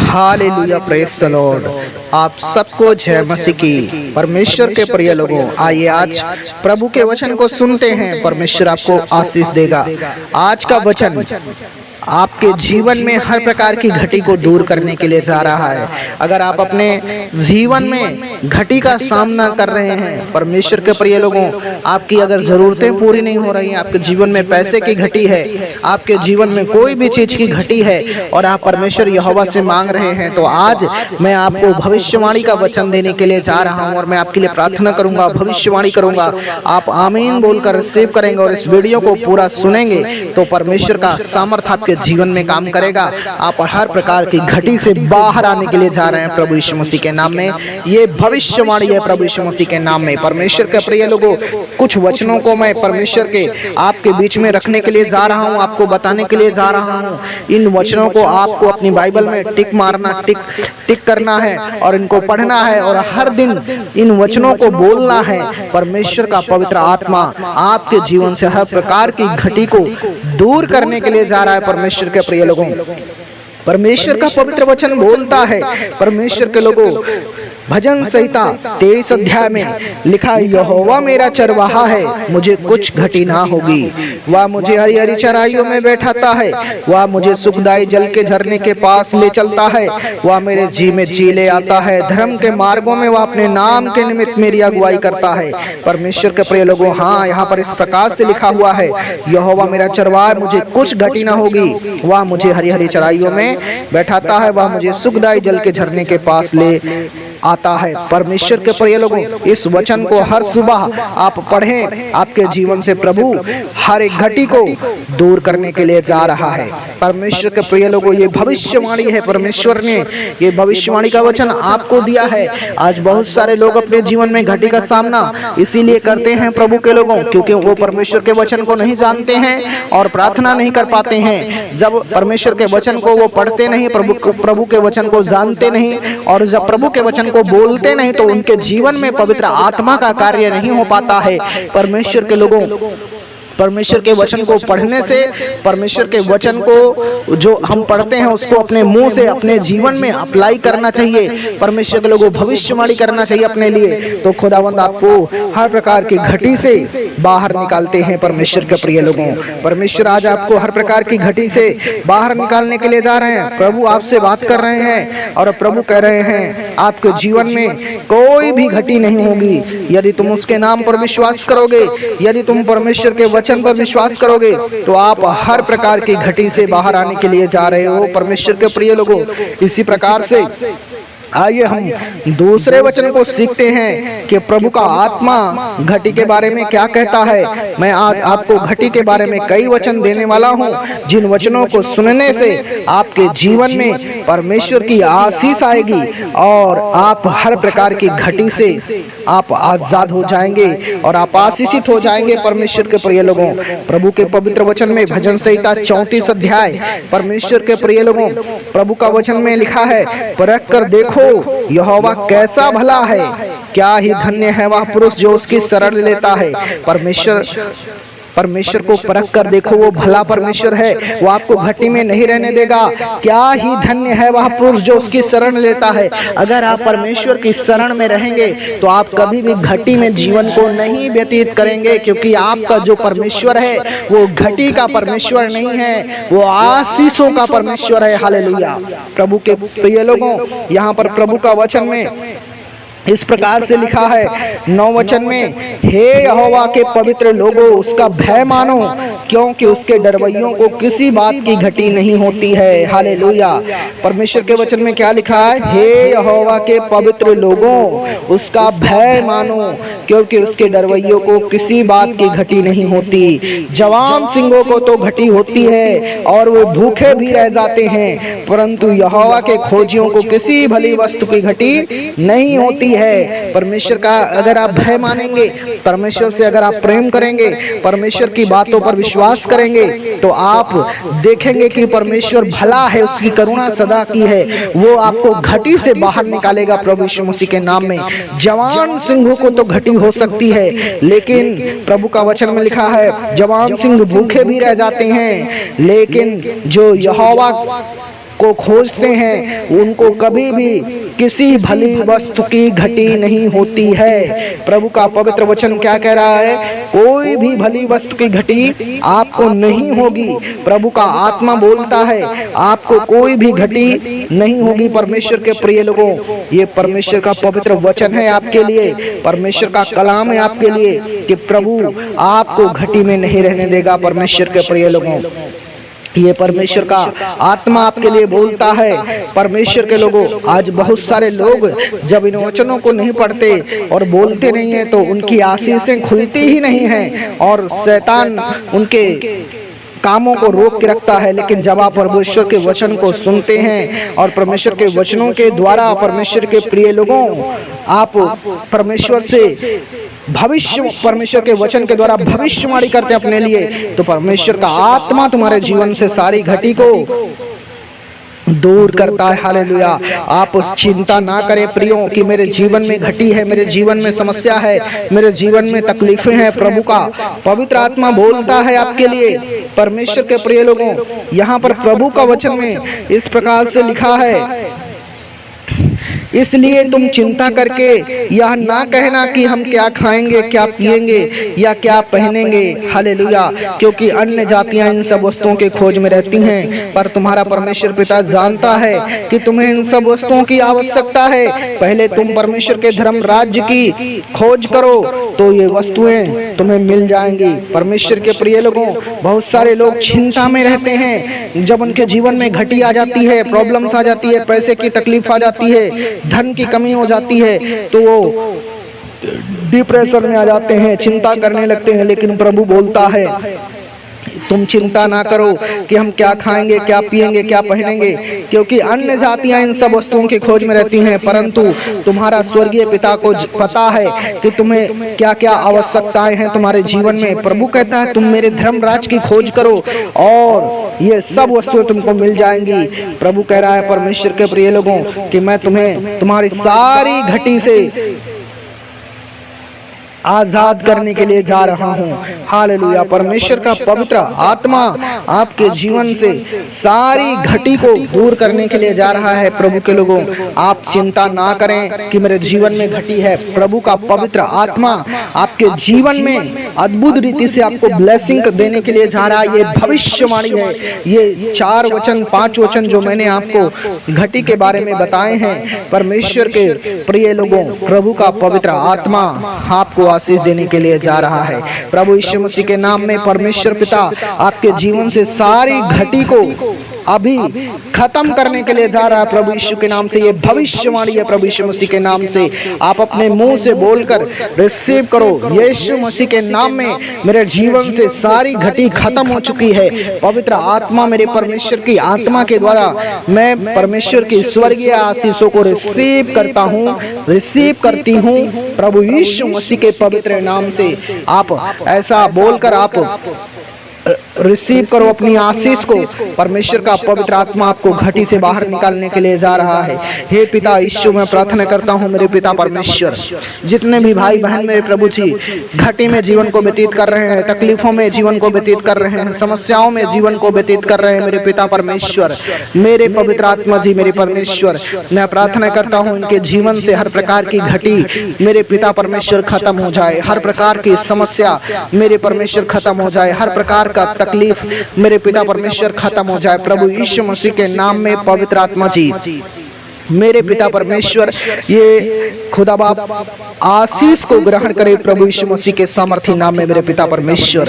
Hallelujah, praise the Lord. आप सबको जय मसीह की। परमेश्वर के प्रिय लोगों, आइए आज प्रभु के वचन को सुनते हैं। परमेश्वर आपको आशीष देगा। आज का वचन आपके जीवन में हर प्रकार की घटी को दूर करने के लिए जा रहा है। अगर आप अपने जीवन में घटी का सामना कर रहे हैं, परमेश्वर के प्रिय लोगों, आपकी अगर जरूरतें पूरी नहीं हो रही हैं, आपके जीवन में पैसे की घटी है, आपके जीवन में कोई भी चीज की घटी है और आप परमेश्वर यहोवा से मांग रहे हैं, तो आज मैं आपको भविष्यवाणी का वचन देने के लिए जा रहा हूं और मैं आपके लिए प्रार्थना करूंगा, भविष्यवाणी करूंगा। आप आमीन बोलकर रिसीव करेंगे और इस वीडियो को पूरा सुनेंगे तो परमेश्वर का सामर्थ आपके जीवन में काम करेगा। आप हर प्रकार की घटी से बाहर आने के लिए जा रहे हैं प्रभु यीशु मसीह के नाम में। ये भविष्यवाणी है प्रभु यीशु मसीह के नाम में। परमेश्वर के प्रिय लोगों, कुछ वचनों को मैं परमेश्वर के आपके बीच में रखने के लिए जा रहा हूं, आपको बताने के लिए जा रहा हूं। इन वचनों को आपको अपनी बाइबल में टिक मारना, टिक करना है और इनको पढ़ना है और हर दिन इन वचनों को बोलना है। परमेश्वर का पवित्र आत्मा आपके जीवन से हर प्रकार की घटी को दूर करने के लिए जा रहा है। परमेश्वर के प्रिय लोगों, परमेश्वर का पवित्र वचन बोलता है, परमेश्वर के लोगों, भजन संहिता 23 अध्याय में लिखा है, यहोवा मेरा चरवाहा है, मुझे कुछ घटी ना होगी। वह मुझे हरी हरी चराइयों में बैठाता है, वह मुझे सुखदाई जल के झरने के पास ले चलता है, वह मेरे जी में जी ले आता है। धर्म के मार्गों में वह अपने नाम के निमित्त मेरी अगुवाई करता है। परमेश्वर के प्रिय लोगों, हाँ, यहाँ पर इस प्रकार से लिखा हुआ है, यहोवा मेरा चरवाहा, मुझे कुछ घटी ना होगी। वह मुझे हरी हरी चराइयों में बैठाता है, वह मुझे सुखदाई जल के झरने के पास ले आता है। परमेश्वर के प्रिय लोगों, इस वचन को हर सुबह आप पढ़ें, आपके जीवन से प्रभु हर एक घटी को दूर करने के लिए जा रहा है। परमेश्वर के प्रिय लोगों, ये भविष्यवाणी है। परमेश्वर ने ये भविष्यवाणी का वचन आपको दिया है। आज बहुत सारे लोग अपने जीवन में घटी का सामना इसीलिए करते हैं प्रभु के लोगों, क्योंकि वो परमेश्वर के वचन को नहीं जानते हैं और प्रार्थना नहीं कर पाते हैं। जब परमेश्वर के वचन को वो पढ़ते नहीं, प्रभु के वचन को जानते नहीं और जब प्रभु के वचन को बोलते नहीं, तो उनके जीवन में पवित्र आत्मा का कार्य नहीं हो पाता है। परमेश्वर के लोगों, परमेश्वर के वचन को पढ़ने से, परमेश्वर के वचन को जो हम पढ़ते हैं उसको अपने मुंह से अपने जीवन में अप्लाई करना चाहिए। परमेश्वर के लोगों, भविष्यवाणी करना चाहिए अपने लिए, तो खुदावंद आपको हर प्रकार की घटी से बाहर निकालते हैं। परमेश्वर के प्रिय लोगों, परमेश्वर आज आपको हर प्रकार की घटी से बाहर निकालने के लिए जा रहे हैं। प्रभु आपसे बात कर रहे हैं और प्रभु कह रहे हैं, आपके जीवन में कोई भी घटी नहीं होगी यदि तुम उसके नाम पर विश्वास करोगे, यदि तुम परमेश्वर के वचन पर विश्वास करोगे, तो आप हर प्रकार की घटी से बाहर आने के लिए जा रहे हो। परमेश्वर के प्रिय लोगों, इसी प्रकार से आइए हम दूसरे वचन को सीखते हैं कि प्रभु का आत्मा घटी के बारे में क्या कहता है। मैं आज आपको घटी के बारे में कई वचन देने वाला हूं, जिन वचनों को सुनने से आपके जीवन में परमेश्वर की आशीष आएगी और आप हर प्रकार की घटी से आप आजाद हो जाएंगे और आप आशीषित हो जाएंगे। परमेश्वर के प्रिय लोगों, प्रभु के पवित्र वचन में भजन संहिता 34 अध्याय, परमेश्वर के प्रिय लोगों, प्रभु का वचन में लिखा है, परख कर देखो यहोवा कैसा भला है, क्या ही धन्य है वह पुरुष जो उसकी शरण लेता है। परमेश्वर को परख कर देखो, वो भला परमेश्वर है, वो आपको घटी में नहीं रहने देगा। क्या ही धन्य है वह पुरुष जो उसकी शरण लेता है। अगर आप परमेश्वर की शरण में रहेंगे तो आप कभी भी घटी में जीवन को नहीं व्यतीत करेंगे, क्योंकि आपका जो परमेश्वर है वो घटी का परमेश्वर नहीं है, वो आशीषों का परमेश्वर है। हालेलुया। प्रभु के प्रिय लोगों, यहाँ पर प्रभु का वचन में इस प्रकार से लिखा है 9 वचन में, हे यहोवा के पवित्र लोगों, उसका भय मानो, क्योंकि उसके डरवैयों को किसी बात की घटी नहीं होती है। हालेलुया। परमेश्वर के वचन में क्या लिखा है, हे यहोवा के पवित्र लोगों, उसका भय मानो, क्योंकि उसके डरवैयों को किसी बात की घटी नहीं होती। जवान सिंहों को तो घटी होती है और वो भूखे भी रह जाते हैं, परंतु यहोवा के खोजियों को किसी भली वस्तु की घटी नहीं होती है। परमेश्वर का अगर आप भय मानेंगे, परमेश्वर से अगर आप प्रेम करेंगे, परमेश्वर की बातों पर विश्वास करेंगे, तो आप देखेंगे कि परमेश्वर भला है, उसकी करुणा सदा की है, वो आपको घटी से बाहर निकालेगा प्रभु यीशु मसीह के नाम में। जवान सिंहों को तो घटी हो सकती है, लेकिन प्रभु का वचन में लिखा है, जवान सिंह भूखे भी रह जाते हैं, लेकिन जो यहोवा को खोजते हैं उनको कभी भी किसी भली वस्तु की घटी नहीं होती है। प्रभु का पवित्र वचन क्या कह रहा है? कोई भी भली वस्तु की घटी आपको नहीं होगी। प्रभु का आत्मा बोलता है आपको कोई भी घटी नहीं होगी। परमेश्वर के प्रिय लोगों, ये परमेश्वर का पवित्र वचन है आपके लिए, परमेश्वर का कलाम है आपके लिए कि प्रभु आपको घटी में नहीं रहने देगा। परमेश्वर के प्रिय लोगों, ये परमेश्वर का आत्मा आपके लिए बोलता है। परमेश्वर के लोगों, आज बहुत सारे लोग जब इन वचनों को नहीं पढ़ते और बोलते नहीं है तो उनकी आशीषें खुलती ही नहीं है और शैतान उनके कामों को रोक के रखता है। लेकिन जब आप परमेश्वर के वचन को सुनते हैं और परमेश्वर के वचनों के द्वारा, परमेश्वर के प्रिय लोगों, आप परमेश्वर से परमेश्वर के वचन के द्वारा भविष्यवाणी करते हैं अपने लिए, तो परमेश्वर का आत्मा तुम्हारे जीवन से सारी घटी को दूर करता है। हालेलुया। आप चिंता ना करें प्रियो कि मेरे जीवन में घटी है, मेरे जीवन में समस्या है, मेरे जीवन में तकलीफें हैं। प्रभु का पवित्र आत्मा बोलता है आपके लिए। परमेश्वर के प्रिय लोगों, यहाँ पर प्रभु का वचन में इस प्रकार से लिखा है, इसलिए तुम चिंता करके यह ना कहना कि हम क्या खाएंगे, क्या पिएंगे या क्या पहनेंगे। हालेलुया। क्योंकि अन्य जातियां इन सब वस्तुओं के खोज में रहती हैं, पर तुम्हारा परमेश्वर पिता जानता है कि तुम्हें इन सब वस्तुओं की आवश्यकता है। पहले तुम परमेश्वर के धर्म राज्य की खोज करो तो ये वस्तुएं तुम्हें मिल जाएंगी। परमेश्वर के प्रिय लोगों, बहुत सारे लोग चिंता में रहते हैं। जब उनके जीवन में घटी आ जाती है, प्रॉब्लम्स आ जाती है, पैसे की तकलीफ आ जाती है, धन की कमी हो जाती है, तो वो डिप्रेशन में आ जाते हैं, चिंता करने लगते हैं। लेकिन प्रभु बोलता है तुम चिंता ना करो कि हम क्या खाएंगे, क्या पिएंगे, क्या पहनेंगे, क्योंकि अन्य जातियां इन सब वस्तुओं की खोज में रहती हैं, परंतु तुम्हारा स्वर्गीय पिता को पता है कि तुम्हें क्या क्या आवश्यकताएं हैं तुम्हारे जीवन में। प्रभु कहता है तुम मेरे धर्म राज की खोज करो और ये सब वस्तुएं तुमको मिल जाएंगी। प्रभु कह रहा है परमेश्वर के प्रिय लोगों कि मैं तुम्हें तुम्हारी सारी घटी से आजाद करने के लिए जा रहा हूँ। हालेलुया। परमेश्वर का पवित्र आत्मा आपके जीवन से सारी घटी को दूर करने के लिए जा रहा है। प्रभु के लोगों, आप चिंता ना करें कि मेरे जीवन में घटी है। प्रभु का पवित्र आत्मा आपके जीवन में अद्भुत रीति से आपको ब्लेसिंग देने के लिए जा रहा है। ये भविष्यवाणी है। ये 4 वचन 5 वचन जो मैंने आपको घटी के बारे में बताए हैं, परमेश्वर के प्रिय लोगों, प्रभु का पवित्र आत्मा आपको आशीष देने के लिए जा रहा है। प्रभु यीशु मसीह के नाम में परमेश्वर पिता आपके जीवन से सारी घटी को अभी खत्म करने के लिए जा रहा है। प्रभु यीशु के नाम से ये भविष्यवाणी है। प्रभु यीशु मसीह के नाम से आप अपने मुंह से बोलकर रिसीव करो, यीशु मसीह के नाम में मेरे जीवन से सारी घटी खत्म हो चुकी है। पवित्र आत्मा मेरे परमेश्वर की आत्मा के द्वारा मैं परमेश्वर की स्वर्गीय आशीषों को रिसीव करता हूँ, रिसीव करती हूँ। प्रभु यीशु मसीह के पवित्र नाम से आप ऐसा बोलकर आप रिसीव करो अपनी आशीष को। परमेश्वर का पवित्र आत्मा आपको घटी से बाहर निकालने के लिए जा रहा है। हे पिता यीशु, मैं प्रार्थना करता हूँ मेरे पिता परमेश्वर, जितने भी भाई बहन मेरे प्रभु जी घटी में जीवन को व्यतीत कर रहे हैं, तकलीफों में जीवन को व्यतीत कर रहे हैं, समस्याओं में जीवन को व्यतीत कर रहे हैं, मेरे पिता परमेश्वर, मेरे पवित्र आत्मा जी, मेरे परमेश्वर, मैं प्रार्थना करता हूँ इनके जीवन से हर प्रकार की घटी मेरे पिता परमेश्वर खत्म हो जाए, हर प्रकार की समस्या मेरे परमेश्वर खत्म हो जाए, हर प्रकार का तकलीफ मेरे पिता परमेश्वर खत्म हो जाए। प्रभु यीशु मसीह के नाम में पवित्र आत्मा जी, मेरे पिता परमेश्वर, ये खुदा बाप आशीष को ग्रहण करे प्रभु यीशु मसीह के सामर्थी नाम में मेरे पिता परमेश्वर।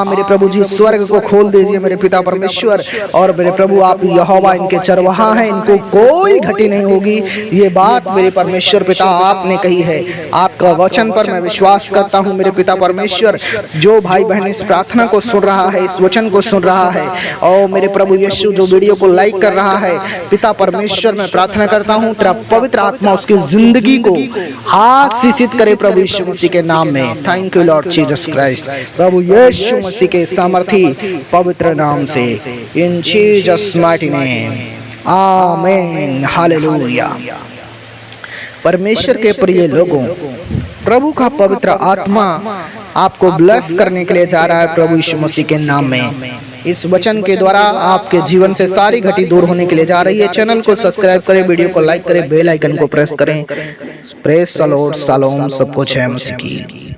मेरे प्रभु जी स्वर्ग को खोल दीजिए मेरे पिता परमेश्वर, और मेरे प्रभु आप यहोवा इनके चरवाहा हैं, इनको कोई घटी नहीं होगी। ये बात मेरे परमेश्वर पिता आपने कही है। आपका वचन पर मैं विश्वास करता हूँ मेरे पिता परमेश्वर। जो भाई बहन इस प्रार्थना को सुन रहा है, इस वचन को सुन रहा है, और मेरे प्रभु यीशु जो वीडियो को लाइक कर रहा है, पिता परमेश्वर मैं प्रार्थना करता हूँ तेरा पवित्र आत्मा उसकी जिंदगी को आशीषित करे प्रभु यीशु मसीह के नाम में। Thank you Lord Jesus Christ, प्रभु यीशु मसीह के सामर्थी पवित्र नाम से, in Jesus mighty name, amen, hallelujah. परमेश्वर के प्रिय लोगों, प्रभु का पवित्र आत्मा आपको ब्लेस करने के लिए जा रहा है प्रभु यीशु मसीह के नाम में। इस वचन के द्वारा आपके जीवन से सारी घटी दूर होने के लिए जा रही है। चैनल को सब्सक्राइब करें, वीडियो को लाइक करें, बेल आइकन को प्रेस करें। प्रेज द लॉर्ड, शालोम, सबको जय मसीह की।